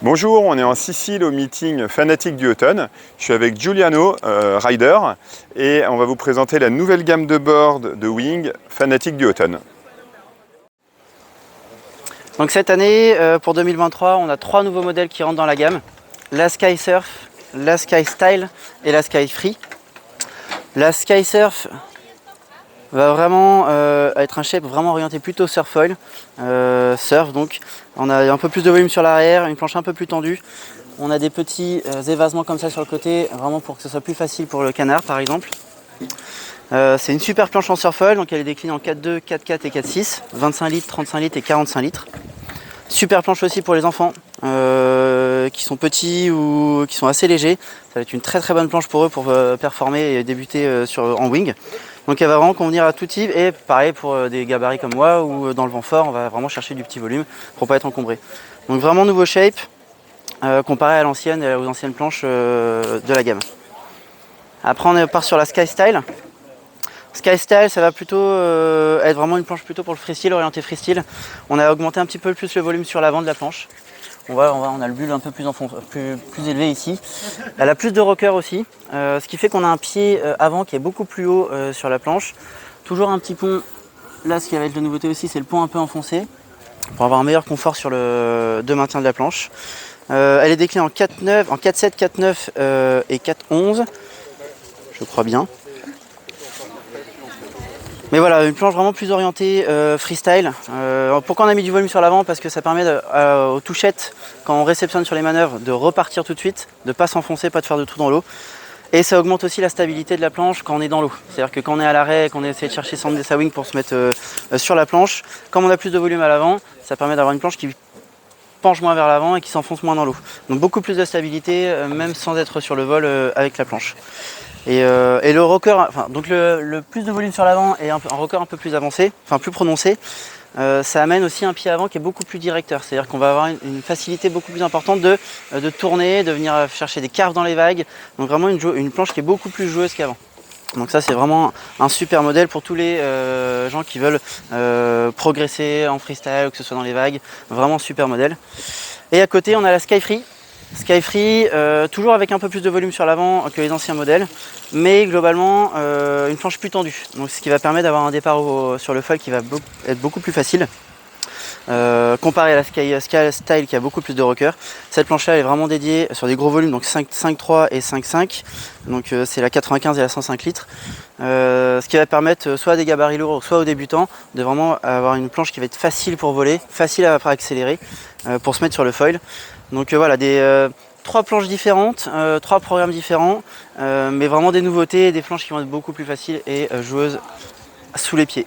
Bonjour, on est en Sicile au meeting Fanatic du Automne. Je suis avec Giuliano, rider, et on va vous présenter la nouvelle gamme de board de Wing Fanatic du Automne. Donc cette année, pour 2023, on a 3 nouveaux modèles qui rentrent dans la gamme. La Sky Surf, la Sky Style et la Sky Free. La Sky Surf va vraiment être un shape vraiment orienté plutôt surfoil. Surf donc. On a un peu plus de volume sur l'arrière, une planche un peu plus tendue. On a des petits évasements comme ça sur le côté, vraiment pour que ce soit plus facile pour le canard par exemple. C'est une super planche en surfoil, donc elle est déclinée en 4.2, 4.4 et 4.6, 25 litres, 35 litres et 45 litres. Super planche aussi pour les enfants qui sont petits ou qui sont assez légers. Ça va être une très bonne planche pour eux pour performer et débuter en wing. Donc elle va vraiment convenir à tout type et pareil pour des gabarits comme moi ou dans le vent fort, on va vraiment chercher du petit volume pour pas être encombré. Donc vraiment nouveau shape comparé à l'ancienne et aux anciennes planches de la gamme. Après on part sur la Sky Style. Sky Style, ça va plutôt être vraiment une planche plutôt pour le freestyle, orienté freestyle. On a augmenté un petit peu plus le volume sur l'avant de la planche. On a le bulle un peu plus élevé ici. Elle a plus de rocker aussi, ce qui fait qu'on a un pied avant qui est beaucoup plus haut sur la planche. Toujours un petit pont, là ce qui va être la nouveauté aussi, c'est le pont un peu enfoncé, pour avoir un meilleur confort sur de maintien de la planche. Elle est déclinée en 4.9, en 4.7, 4.9 et 4.11, je crois bien. Mais voilà, une planche vraiment plus orientée freestyle. Pourquoi on a mis du volume sur l'avant? Parce que ça permet aux touchettes, quand on réceptionne sur les manœuvres, de repartir tout de suite, de ne pas s'enfoncer, pas de faire de trou dans l'eau. Et ça augmente aussi la stabilité de la planche quand on est dans l'eau. C'est-à-dire que quand on est à l'arrêt, qu'on essaie de chercher sa wing pour se mettre sur la planche, comme on a plus de volume à l'avant, ça permet d'avoir une planche qui penche moins vers l'avant et qui s'enfonce moins dans l'eau. Donc beaucoup plus de stabilité, même sans être sur le vol avec la planche. Et le rocker, donc le plus de volume sur l'avant et un rocker un peu plus avancé, plus prononcé, ça amène aussi un pied avant qui est beaucoup plus directeur. C'est-à-dire qu'on va avoir une facilité beaucoup plus importante de tourner, de venir chercher des carves dans les vagues. Donc vraiment une planche qui est beaucoup plus joueuse qu'avant. Donc ça c'est vraiment un super modèle pour tous les gens qui veulent progresser en freestyle, que ce soit dans les vagues. Vraiment super modèle. Et à côté on a la Sky Free. Sky Free, toujours avec un peu plus de volume sur l'avant que les anciens modèles, mais globalement une planche plus tendue. Donc ce qui va permettre d'avoir un départ sur le foil qui va être beaucoup plus facile. Comparé à la Sky Style qui a beaucoup plus de rocker. Cette planche là elle est vraiment dédiée sur des gros volumes, donc 5.3 et 5.5, donc c'est la 95 et la 105 litres, ce qui va permettre soit à des gabarits lourds, soit aux débutants de vraiment avoir une planche qui va être facile pour voler, facile à accélérer pour se mettre sur le foil. Donc voilà, 3 planches différentes, 3 programmes différents, mais vraiment des nouveautés, des planches qui vont être beaucoup plus faciles et joueuses sous les pieds.